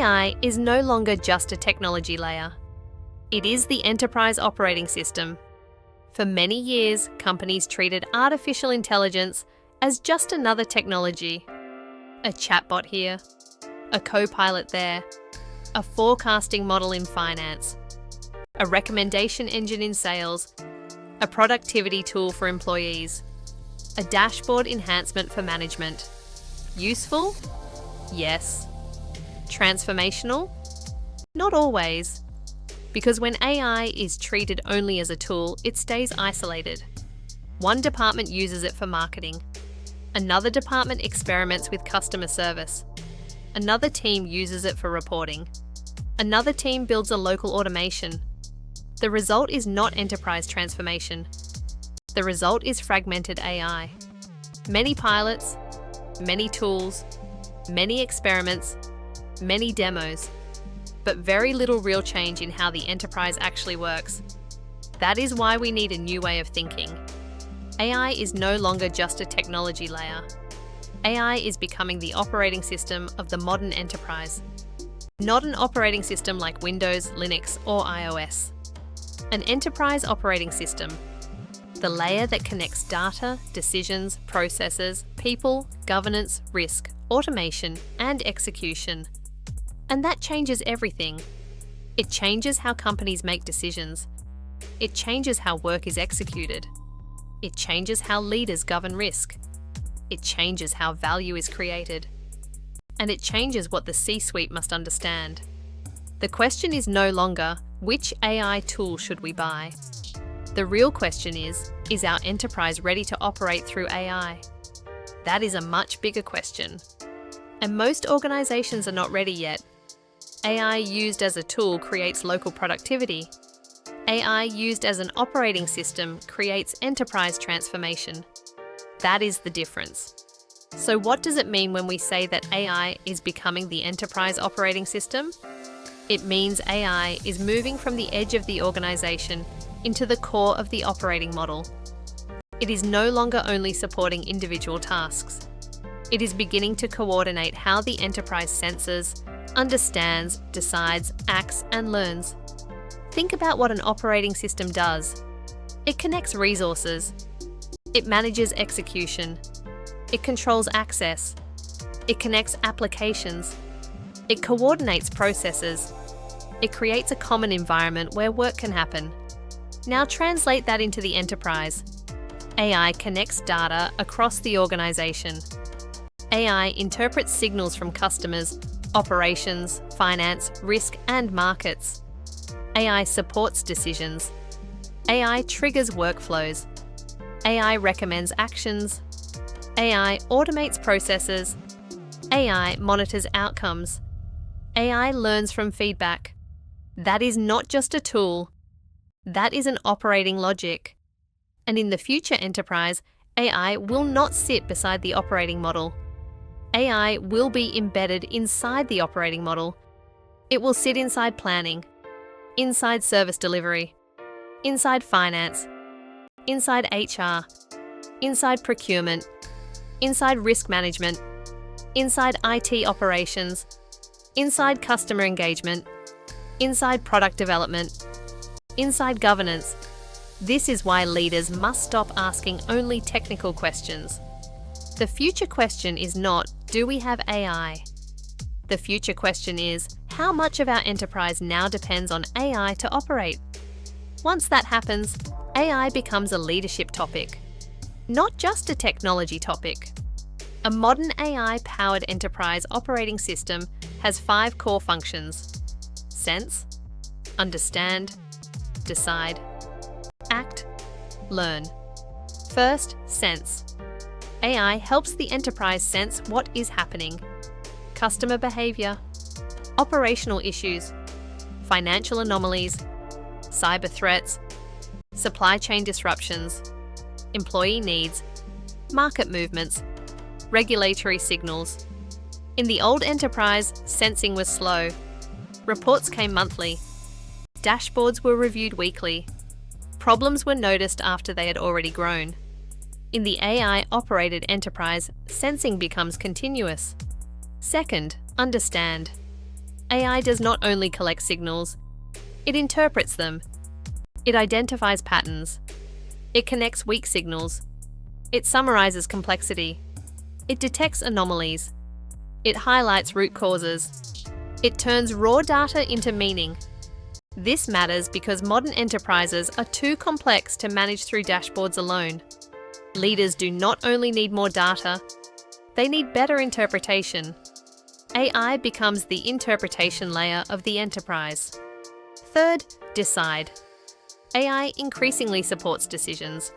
AI is no longer just a technology layer. It is the enterprise operating system. For many years, companies treated artificial intelligence as just another technology. A chatbot here, a co-pilot there, a forecasting model in finance, a recommendation engine in sales, a productivity tool for employees, a dashboard enhancement for management. Useful? Yes. Transformational? Not always. Because when AI is treated only as a tool, it stays isolated. One department uses it for marketing. Another department experiments with customer service. Another team uses it for reporting. Another team builds a local automation. The result is not enterprise transformation. The result is fragmented AI. Many pilots, many tools, many experiments, many demos, but very little real change in how the enterprise actually works. That is why we need a new way of thinking. AI is no longer just a technology layer. AI is becoming the operating system of the modern enterprise. Not an operating system like Windows, Linux, or iOS. An enterprise operating system. The layer that connects data, decisions, processes, people, governance, risk, automation, and execution. And that changes everything. It changes how companies make decisions. It changes how work is executed. It changes how leaders govern risk. It changes how value is created. And it changes what the C-suite must understand. The question is no longer, which AI tool should we buy? The real question is our enterprise ready to operate through AI? That is a much bigger question. And most organizations are not ready yet. AI used as a tool creates local productivity. AI used as an operating system creates enterprise transformation. That is the difference. So what does it mean when we say that AI is becoming the enterprise operating system? It means AI is moving from the edge of the organization into the core of the operating model. It is no longer only supporting individual tasks. It is beginning to coordinate how the enterprise senses, understands, decides, acts, and learns. Think about what an operating system does. It connects resources. It manages execution. It controls access. It connects applications. It coordinates processes. It creates a common environment where work can happen. Now translate that into the enterprise. AI connects data across the organization. AI interprets signals from customers, operations, finance, risk, and markets. AI supports decisions. AI triggers workflows. AI recommends actions. AI automates processes. AI monitors outcomes. AI learns from feedback. That is not just a tool. That is an operating logic. And in the future enterprise, AI will not sit beside the operating model. AI will be embedded inside the operating model. It will sit inside planning, inside service delivery, inside finance, inside HR, inside procurement, inside risk management, inside IT operations, inside customer engagement, inside product development, inside governance. This is why leaders must stop asking only technical questions. The future question is not, do we have AI? The future question is, how much of our enterprise now depends on AI to operate? Once that happens, AI becomes a leadership topic, not just a technology topic. A modern AI-powered enterprise operating system has 5 core functions: sense, understand, decide, act, learn. First, sense. AI helps the enterprise sense what is happening. Customer behavior, operational issues, financial anomalies, cyber threats, supply chain disruptions, employee needs, market movements, regulatory signals. In the old enterprise, sensing was slow. Reports came monthly. Dashboards were reviewed weekly. Problems were noticed after they had already grown. In the AI-operated enterprise, sensing becomes continuous. Second, understand. AI does not only collect signals, it interprets them. It identifies patterns. It connects weak signals. It summarizes complexity. It detects anomalies. It highlights root causes. It turns raw data into meaning. This matters because modern enterprises are too complex to manage through dashboards alone. Leaders do not only need more data, they need better interpretation. AI becomes the interpretation layer of the enterprise. Third, decide. AI increasingly supports decisions.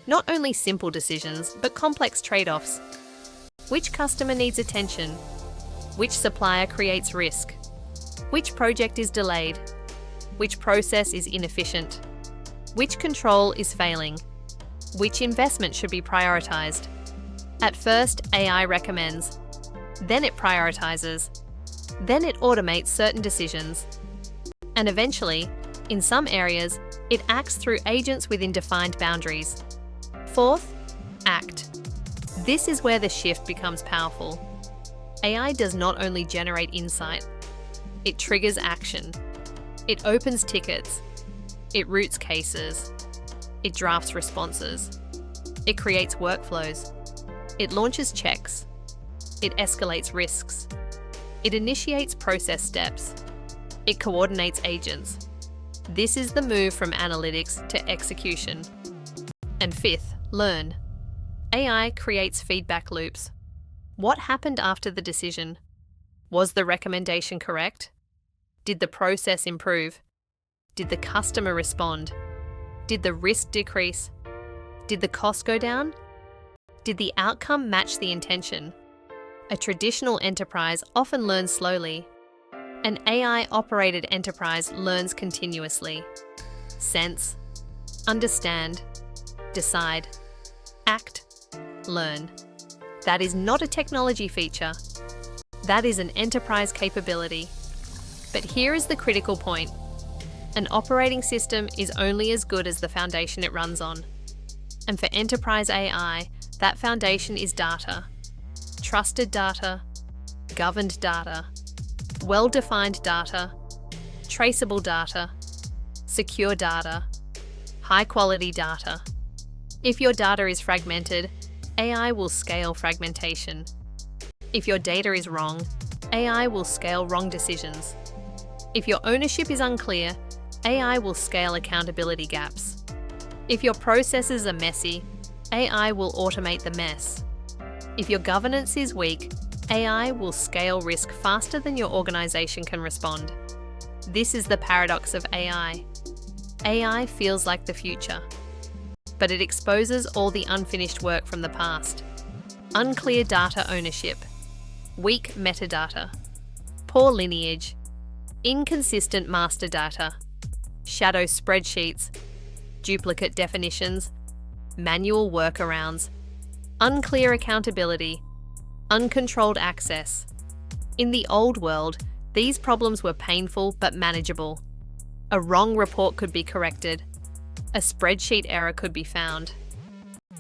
Not only simple decisions, but complex trade-offs. Which customer needs attention? Which supplier creates risk? Which project is delayed? Which process is inefficient? Which control is failing? Which investment should be prioritized? At first, AI recommends. Then it prioritizes. Then it automates certain decisions. And eventually, in some areas, it acts through agents within defined boundaries. Fourth, act. This is where the shift becomes powerful. AI does not only generate insight, it triggers action. It opens tickets. It routes cases. It drafts responses. It creates workflows. It launches checks. It escalates risks. It initiates process steps. It coordinates agents. This is the move from analytics to execution. And fifth, learn. AI creates feedback loops. What happened after the decision? Was the recommendation correct? Did the process improve? Did the customer respond? Did the risk decrease? Did the cost go down? Did the outcome match the intention? A traditional enterprise often learns slowly. An AI-operated enterprise learns continuously. Sense, understand, decide, act, learn. That is not a technology feature. That is an enterprise capability. But here is the critical point. An operating system is only as good as the foundation it runs on. And for enterprise AI, that foundation is data. Trusted data, governed data, well-defined data, traceable data, secure data, high-quality data. If your data is fragmented, AI will scale fragmentation. If your data is wrong, AI will scale wrong decisions. If your ownership is unclear, AI will scale accountability gaps. If your processes are messy, AI will automate the mess. If your governance is weak, AI will scale risk faster than your organization can respond. This is the paradox of AI. AI feels like the future, but it exposes all the unfinished work from the past. Unclear data ownership, weak metadata, poor lineage, inconsistent master data, shadow spreadsheets, duplicate definitions, manual workarounds, unclear accountability, uncontrolled access. In the old world, these problems were painful but manageable. A wrong report could be corrected. A spreadsheet error could be found.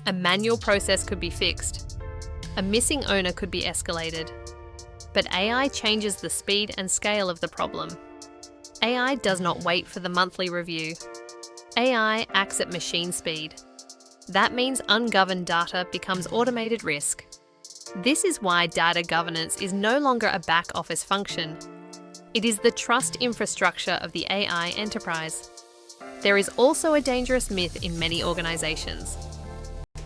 A manual process could be fixed. A missing owner could be escalated. But AI changes the speed and scale of the problem. AI does not wait for the monthly review. AI acts at machine speed. That means ungoverned data becomes automated risk. This is why data governance is no longer a back-office function. It is the trust infrastructure of the AI enterprise. There is also a dangerous myth in many organizations.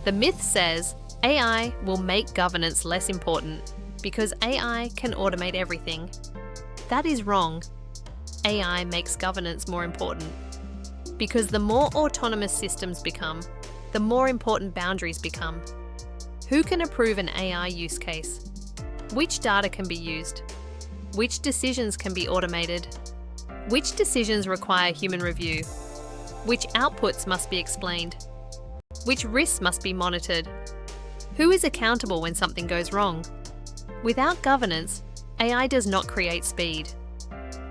The myth says AI will make governance less important because AI can automate everything. That is wrong. AI makes governance more important. Because the more autonomous systems become, the more important boundaries become. Who can approve an AI use case? Which data can be used? Which decisions can be automated? Which decisions require human review? Which outputs must be explained? Which risks must be monitored? Who is accountable when something goes wrong? Without governance, AI does not create speed.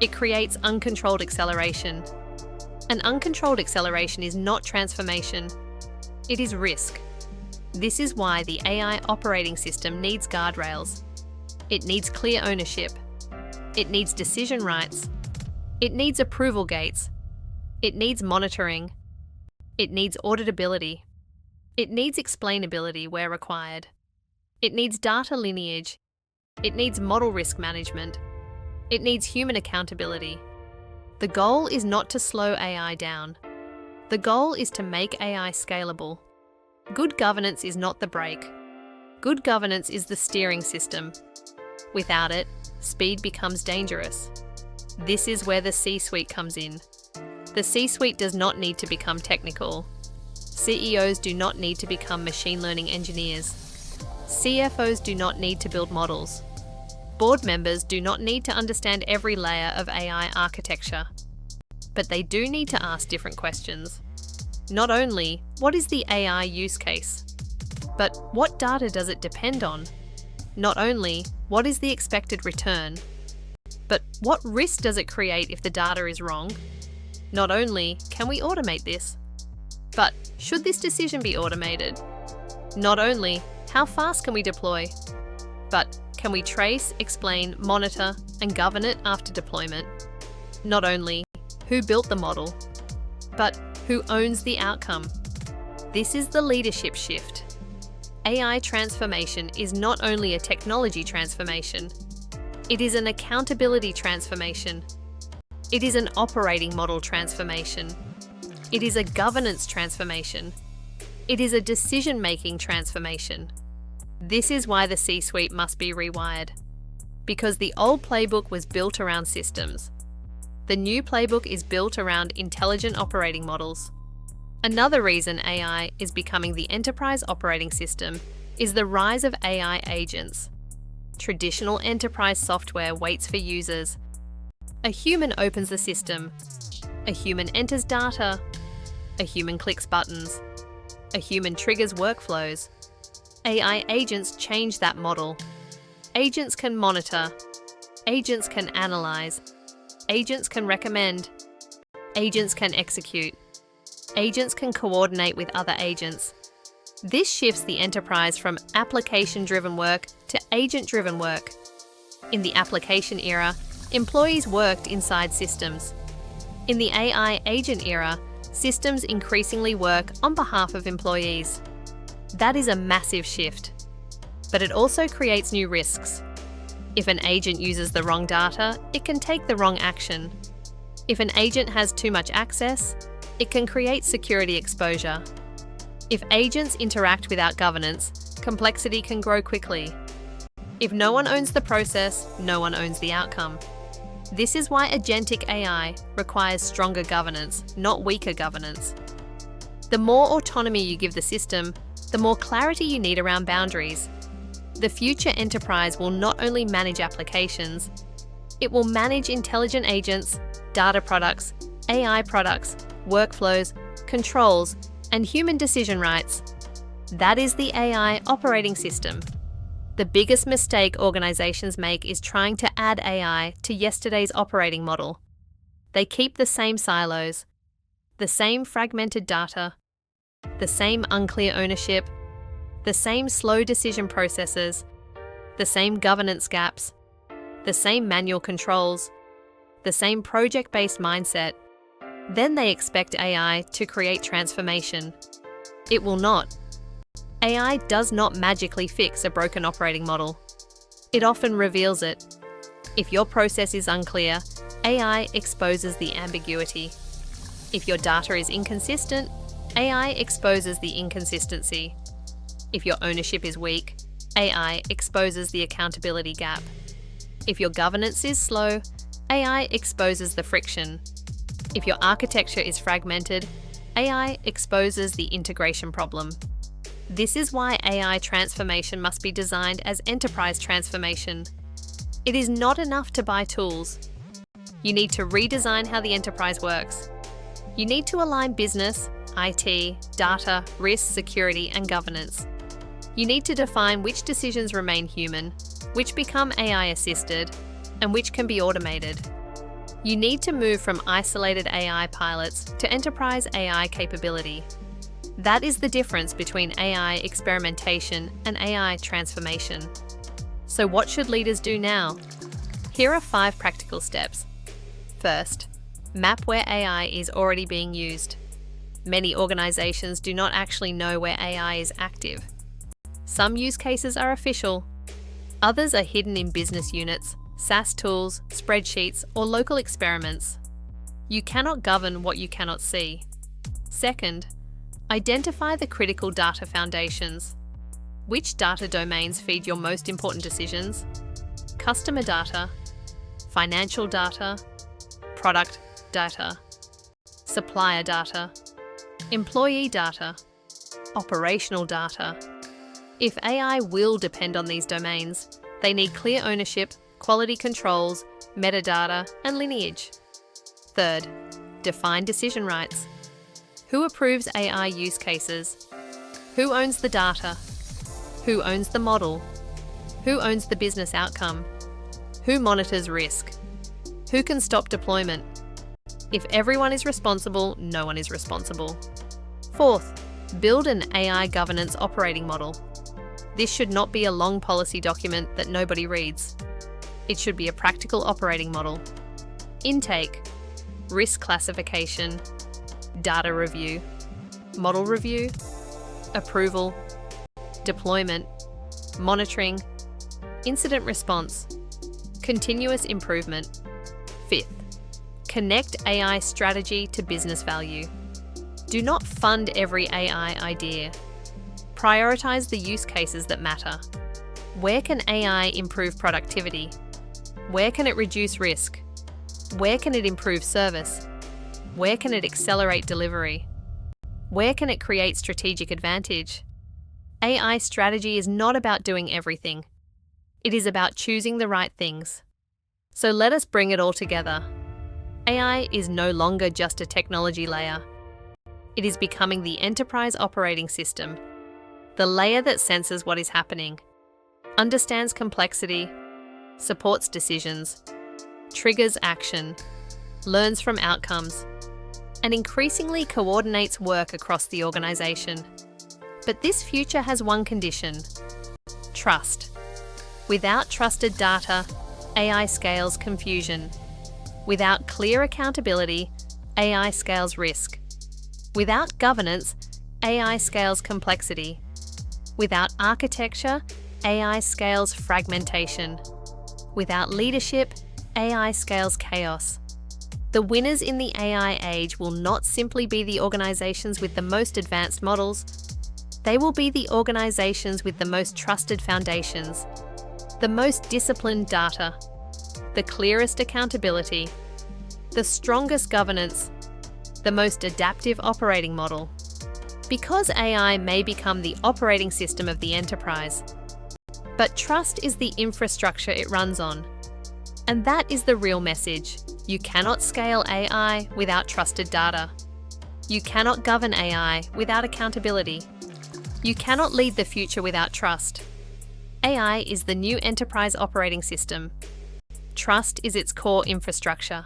It creates uncontrolled acceleration. And uncontrolled acceleration is not transformation. It is risk. This is why the AI operating system needs guardrails. It needs clear ownership. It needs decision rights. It needs approval gates. It needs monitoring. It needs auditability. It needs explainability where required. It needs data lineage. It needs model risk management. It needs human accountability. The goal is not to slow AI down. The goal is to make AI scalable. Good governance is not the brake. Good governance is the steering system. Without it, speed becomes dangerous. This is where the C-suite comes in. The C-suite does not need to become technical. CEOs do not need to become machine learning engineers. CFOs do not need to build models. Board members do not need to understand every layer of AI architecture. But they do need to ask different questions. Not only, what is the AI use case? But what data does it depend on? Not only, what is the expected return? But what risk does it create if the data is wrong? Not only, can we automate this? But should this decision be automated? Not only, how fast can we deploy? But can we trace, explain, monitor, and govern it after deployment? Not only, who built the model? But who owns the outcome? This is the leadership shift. AI transformation is not only a technology transformation, it is an accountability transformation. It is an operating model transformation. It is a governance transformation. It is a decision-making transformation. This is why the C-suite must be rewired. Because the old playbook was built around systems. The new playbook is built around intelligent operating models. Another reason AI is becoming the enterprise operating system is the rise of AI agents. Traditional enterprise software waits for users. A human opens the system. A human enters data. A human clicks buttons. A human triggers workflows. AI agents change that model. Agents can monitor. Agents can analyze. Agents can recommend. Agents can execute. Agents can coordinate with other agents. This shifts the enterprise from application-driven work to agent-driven work. In the application era, employees worked inside systems. In the AI agent era, systems increasingly work on behalf of employees. That is a massive shift. But it also creates new risks. If an agent uses the wrong data, it can take the wrong action. If an agent has too much access, it can create security exposure. If agents interact without governance, complexity can grow quickly. If no one owns the process, no one owns the outcome. This is why agentic AI requires stronger governance, not weaker governance. The more autonomy you give the system, the more clarity you need around boundaries. The future enterprise will not only manage applications, it will manage intelligent agents, data products, AI products, workflows, controls, and human decision rights. That is the AI operating system. The biggest mistake organizations make is trying to add AI to yesterday's operating model. They keep the same silos, the same fragmented data, the same unclear ownership, the same slow decision processes, the same governance gaps, the same manual controls, the same project-based mindset. Then they expect AI to create transformation. It will not. AI does not magically fix a broken operating model. It often reveals it. If your process is unclear, AI exposes the ambiguity. If your data is inconsistent, AI exposes the inconsistency. If your ownership is weak, AI exposes the accountability gap. If your governance is slow, AI exposes the friction. If your architecture is fragmented, AI exposes the integration problem. This is why AI transformation must be designed as enterprise transformation. It is not enough to buy tools. You need to redesign how the enterprise works. You need to align business, IT, data, risk, security, and governance. You need to define which decisions remain human, which become AI-assisted, and which can be automated. You need to move from isolated AI pilots to enterprise AI capability. That is the difference between AI experimentation and AI transformation. So what should leaders do now? Here are 5 practical steps. First, map where AI is already being used. Many organizations do not actually know where AI is active. Some use cases are official. Others are hidden in business units, SaaS tools, spreadsheets, or local experiments. You cannot govern what you cannot see. Second, identify the critical data foundations. Which data domains feed your most important decisions? Customer data, financial data, product data, supplier data, employee data, operational data. If AI will depend on these domains, they need clear ownership, quality controls, metadata, and lineage. Third, define decision rights. Who approves AI use cases? Who owns the data? Who owns the model? Who owns the business outcome? Who monitors risk? Who can stop deployment? If everyone is responsible, no one is responsible. Fourth, build an AI governance operating model. This should not be a long policy document that nobody reads. It should be a practical operating model. Intake, risk classification, data review, model review, approval, deployment, monitoring, incident response, continuous improvement. Fifth, connect AI strategy to business value. Do not fund every AI idea. Prioritize the use cases that matter. Where can AI improve productivity? Where can it reduce risk? Where can it improve service? Where can it accelerate delivery? Where can it create strategic advantage? AI strategy is not about doing everything. It is about choosing the right things. So let us bring it all together. AI is no longer just a technology layer. It is becoming the enterprise operating system, the layer that senses what is happening, understands complexity, supports decisions, triggers action, learns from outcomes, and increasingly coordinates work across the organization. But this future has one condition: trust. Without trusted data, AI scales confusion. Without clear accountability, AI scales risk. Without governance, AI scales complexity. Without architecture, AI scales fragmentation. Without leadership, AI scales chaos. The winners in the AI age will not simply be the organizations with the most advanced models. They will be the organizations with the most trusted foundations, the most disciplined data, the clearest accountability, the strongest governance, the most adaptive operating model. Because AI may become the operating system of the enterprise, but trust is the infrastructure it runs on. And that is the real message. You cannot scale AI without trusted data. You cannot govern AI without accountability. You cannot lead the future without trust. AI is the new enterprise operating system. Trust is its core infrastructure.